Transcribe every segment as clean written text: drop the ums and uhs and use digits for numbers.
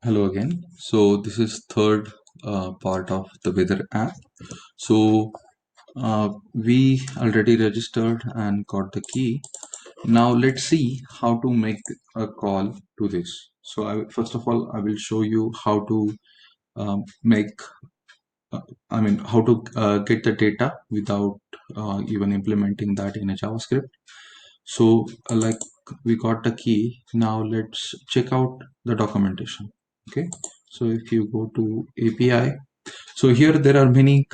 Hello again. So this is third part of the weather app. So we already registered and got the key. Now let's see how to make a call to this. So first of all, I will show you how to make, uh, how to get the data without even implementing that in a JavaScript. So like we got the key. Now let's check out the documentation. Okay. So if you go to API, so here there are many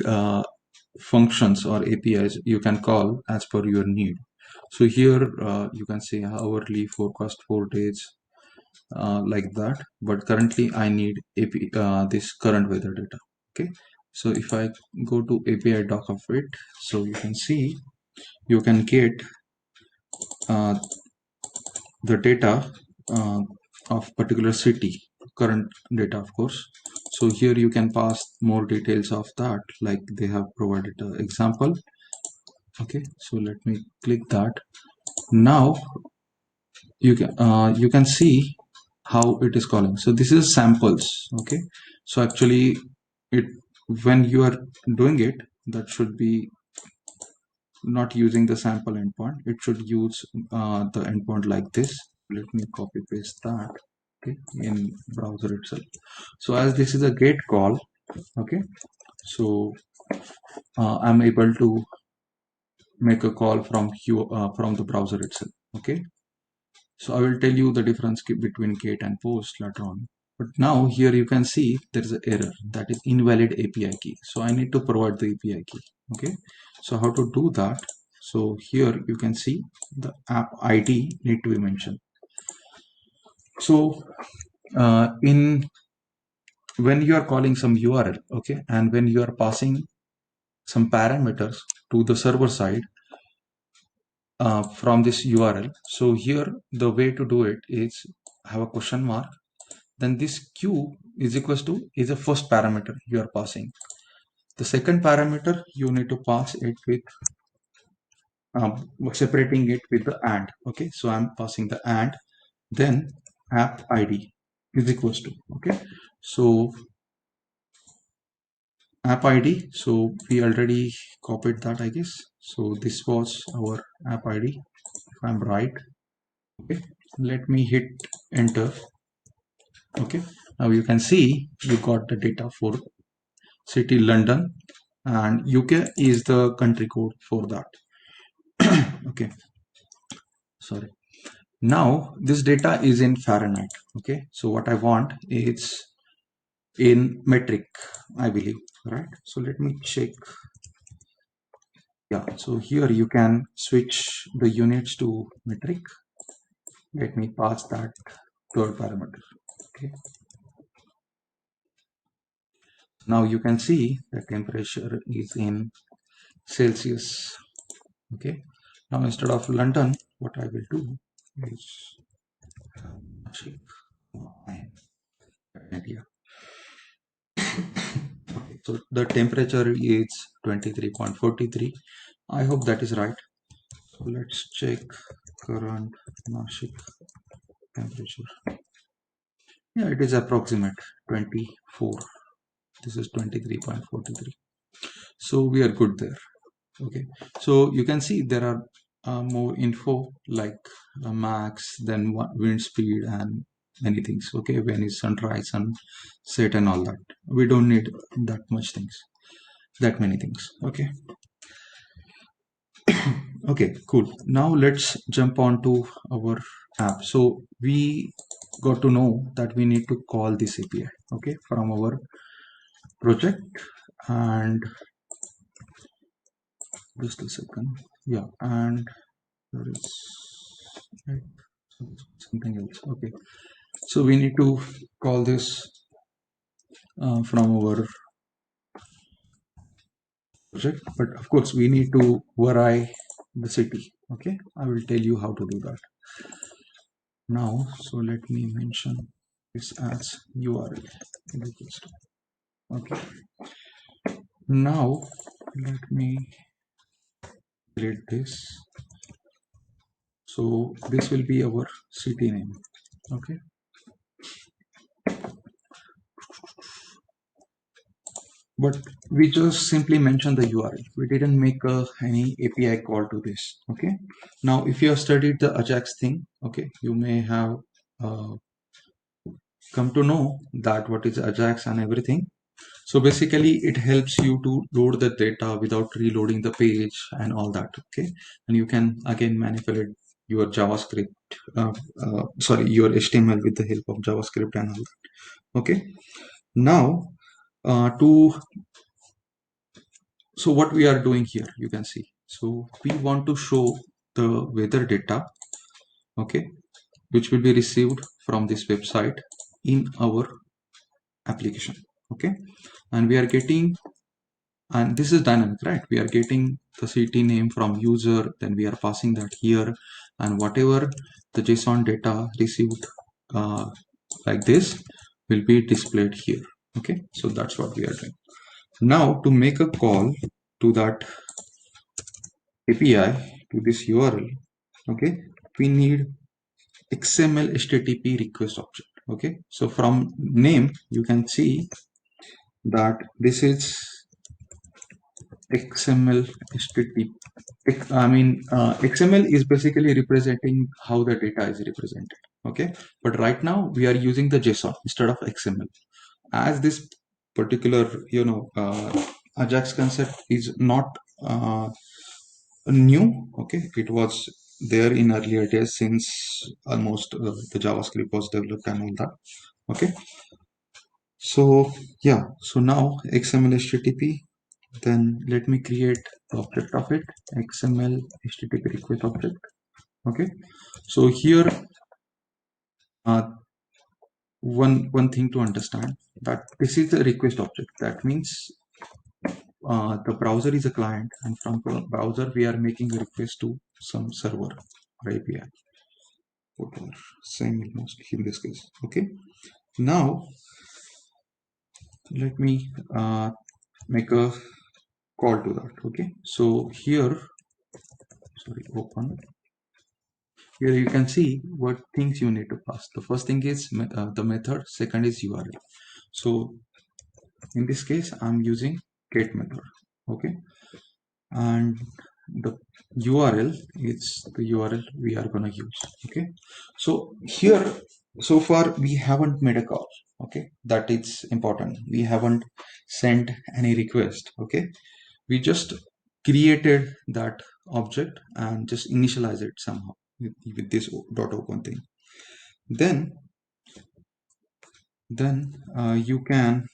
functions or APIs you can call as per your need. So here you can say hourly, forecast, 4 days, like that. But currently I need this current weather data. Okay. So if I go to API doc of it, so you can see you can get uh, the data uh, of particular city, current data of course. So here you can pass more details of that, like they have provided an example. Okay, so let me click that. Now you can see how it is calling. So this is samples. Okay, so actually it, when you are doing it, that should be not using the sample endpoint. It should use the endpoint like this. Let me copy paste that. Okay, in browser itself. So as this is a get call, okay, so I'm able to make a call from from the browser itself. Okay, so I will tell you the difference between get and post later on. But now here you can see there is an error, that is invalid API key. So I need to provide the API key. Okay, so how to do that? So here you can see the app ID need to be mentioned. So in when you are calling some URL, okay, and when you are passing some parameters to the server side from this URL. So here the way to do it is have a question mark. Then this q is equals to is the first parameter you are passing. The second parameter you need to pass it with separating it with the and. Okay, so I'm passing the and. Then app ID is equals to, okay. So app ID, so we already copied that, I guess. So this was our app ID, if I'm right. Okay, let me hit enter. Okay, now you can see you got the data for city London, and UK is the country code for that. Okay, sorry. Now this data is in Fahrenheit. Okay, so what I want is in metric, I believe, right? So let me check. Yeah, so here you can switch the units to metric. Let me pass that third parameter. Okay, now you can see the temperature is in Celsius. Okay, now instead of London, what I will do is check my idea. Okay, so the temperature is 23.43. I hope that is right. So let's check current Nashik temperature. Yeah, it is approximate 24. This is 23.43. So we are good there. Okay, so you can see there are more info like max, then wind speed and many things. Okay, when is sunrise, sunset and all that. We don't need that much things, that many things. Okay, okay, cool. Now let's jump on to our app. So we got to know that we need to call this API, okay, from our project. And just a second. Yeah, and there is right, something else. Okay, so we need to call this from our project, but of course we need to vary the city. Okay, I will tell you how to do that now. So let me mention this as URL. Okay, now let me delete this. So this will be our city name. Okay, but we just simply mentioned the URL. We didn't make any API call to this. Okay, now if you have studied the Ajax thing, okay, you may have uh, come to know that what is Ajax and everything. So basically it helps you to load the data without reloading the page and all that. Okay, and you can again manipulate your JavaScript, sorry, your HTML with the help of JavaScript and all that. Okay, now to so what we are doing here, you can see, so we want to show the weather data, okay, which will be received from this website in our application. Okay, and we are getting, and this is dynamic, right? We are getting the city name from user, then we are passing that here, and whatever the JSON data received uh, like this will be displayed here. Okay, so that's what we are doing. Now to make a call to that API, to this URL, okay, we need XML HTTP request object. Okay, so from name you can see that this is XML HTTP. XML is basically representing how the data is represented. Okay, but right now we are using the JSON instead of XML. As this particular, Ajax concept is not new. Okay, it was there in earlier days since almost the JavaScript was developed and all that. Okay, so yeah, so now XML HTTP. Then let me create the object of it, XML HTTP request object. Okay, so here uh, one thing to understand, that this is the request object. That means the browser is a client, and from browser we are making a request to some server or API, whatever, same almost in this case. Okay, now let me make a call to that. Okay, so here, sorry, open. Here you can see what things you need to pass. The first thing is the method, second is URL. So in this case, I'm using get method. Okay, and the URL is the URL we are going to use. Okay, so here so far we haven't made a call. Okay, that is important. We haven't sent any request. Okay, we just created that object and just initialize it somehow with this dot open thing. Then you can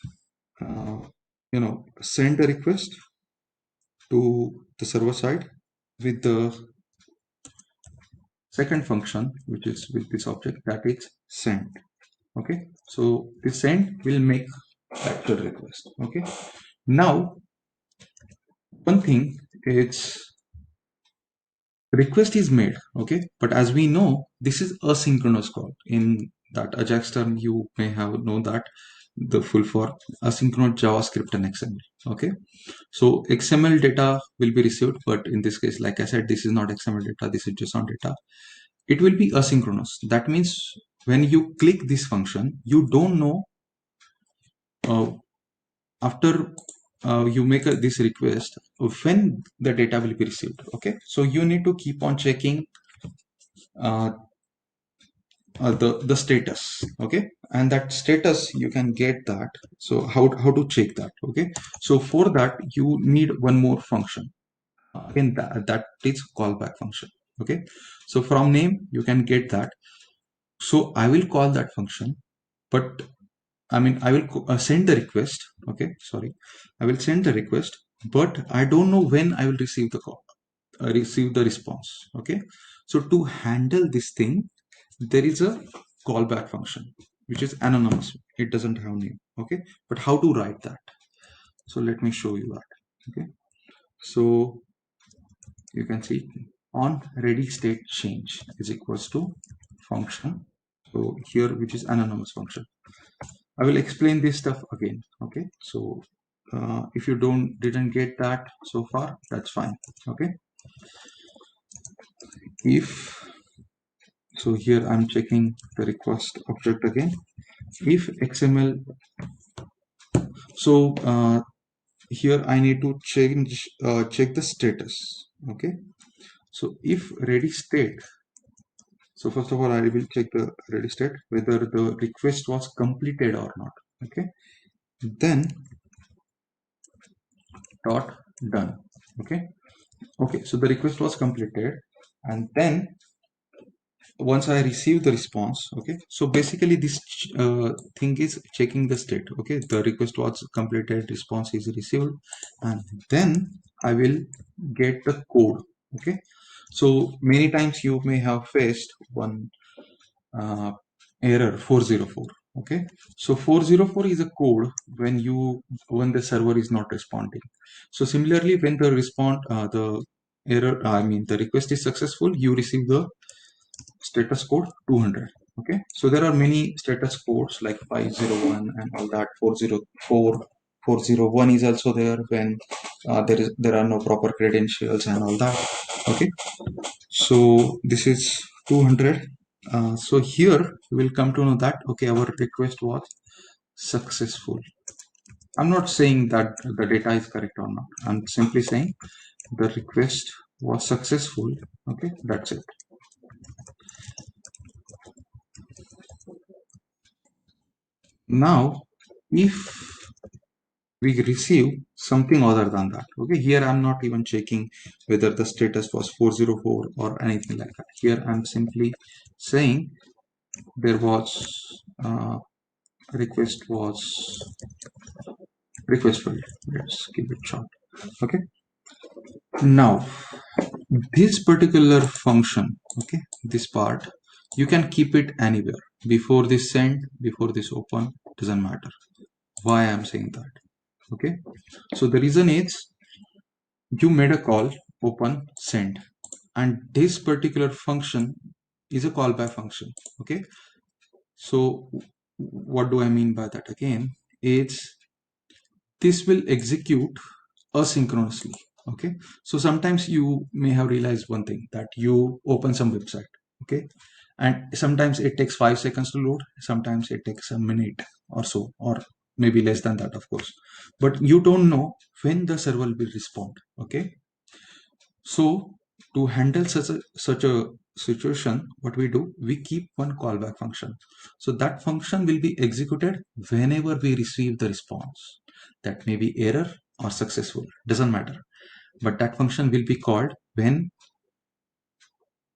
uh, send a request to the server side with the second function, which is with this object, that is send. Okay, so the send will make actual request. Okay, now one thing is request is made. Okay, but as we know, this is asynchronous call. In that Ajax term, you may have know that the full for asynchronous JavaScript and XML. Okay, so XML data will be received, but in this case, like I said, this is not XML data, this is JSON data. It will be asynchronous. That means when you click this function, you don't know uh, after you make this request when the data will be received. Okay, so you need to keep on checking uh, the status. Okay, and that status you can get that. So how to check that? Okay, so for that you need one more function. Again, that is callback function. Okay, so from name you can get that. So I will call that function, but I will send the request. Okay, sorry, I will send the request, but I don't know when I will receive the call, receive the response. Okay, so to handle this thing, there is a callback function which is anonymous. It doesn't have name. Okay, but how to write that? So let me show you that. Okay, so you can see on ready state change is equals to function. So here, which is anonymous function, I will explain this stuff again. Okay, so if you didn't get that so far, that's fine. Okay, if so here I'm checking the request object again. If XML, so here I need to check the status. Okay, so if ready state, so first of all I will check the ready state whether the request was completed or not. Okay, then dot done. Okay, okay, so the request was completed, and then once I receive the response, okay, so basically this thing is checking the state. Okay, the request was completed, response is received, and then I will get the code. Okay, so many times you may have faced one uh, error 404. Okay, so 404 is a code when the server is not responding. So similarly, when the the request is successful, you receive the status code 200. Okay, so there are many status codes like 501 and all that. 404, 401 is also there when there are no proper credentials and all that. Okay, so this is 200. So here we will come to know that okay, our request was successful. I'm not saying that the data is correct or not. I'm simply saying the request was successful. Okay, that's it. Now, if we receive something other than that, okay, here I'm not even checking whether the status was 404 or anything like that. Here I'm simply saying there was request was request failed. Let's keep it short. Okay, now this particular function, okay, this part you can keep it anywhere, before this send, before this open, doesn't matter. Why I'm saying that? Okay, so the reason is you made a call, open, send, and this particular function is a callback function. Okay, so what do I mean by that? Again, it's this will execute asynchronously. Okay, so sometimes you may have realized one thing, that you open some website. Okay, and sometimes it takes 5 seconds to load, sometimes it takes a minute or so, or maybe less than that, of course, but you don't know when the server will respond. Okay, so to handle such a situation, what we do, we keep one callback function. So that function will be executed whenever we receive the response. That may be error or successful, doesn't matter. But that function will be called when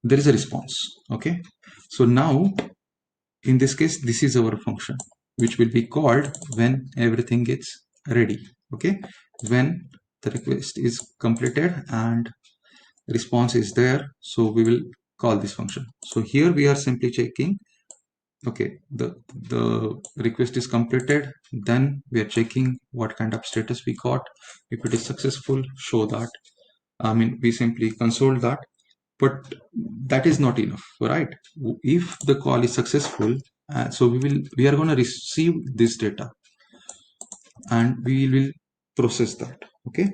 there is a response. Okay. So now in this case, this is our function which will be called when everything gets ready. Okay. When the request is completed and response is there, so we will call this function. So here we are simply checking, okay, the request is completed, then we are checking what kind of status we got. If it is successful, show that. I mean, we simply console that, but that is not enough, right? If the call is successful, so we are going to receive this data and we will process that. Okay,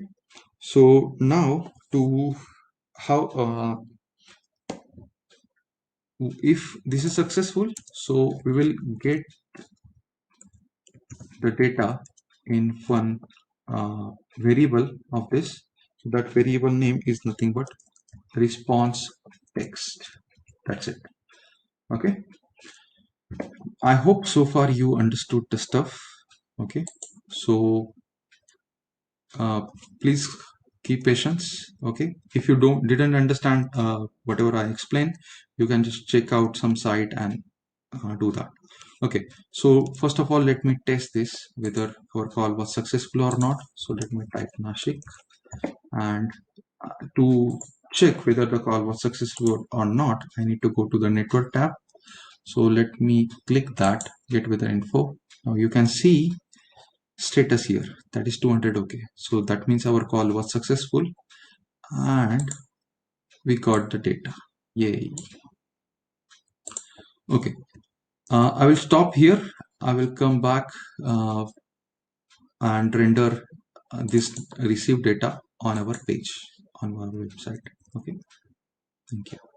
so now to how if this is successful, so we will get the data in one variable of this. So that variable name is nothing but response text. That's it. Okay, I hope so far you understood the stuff. Okay, so uh, please keep patience. Okay, if you didn't understand whatever I explained, you can just check out some site and do that. Okay, so first of all, let me test this whether our call was successful or not. So let me type Nashik, and to check whether the call was successful or not, I need to go to the network tab. So let me click that, get weather info. Now you can see status here, that is 200. Okay, so that means our call was successful and we got the data. Yay. Okay, I will stop here. I will come back uh, and render this received data on our page, on our website. Okay, thank you.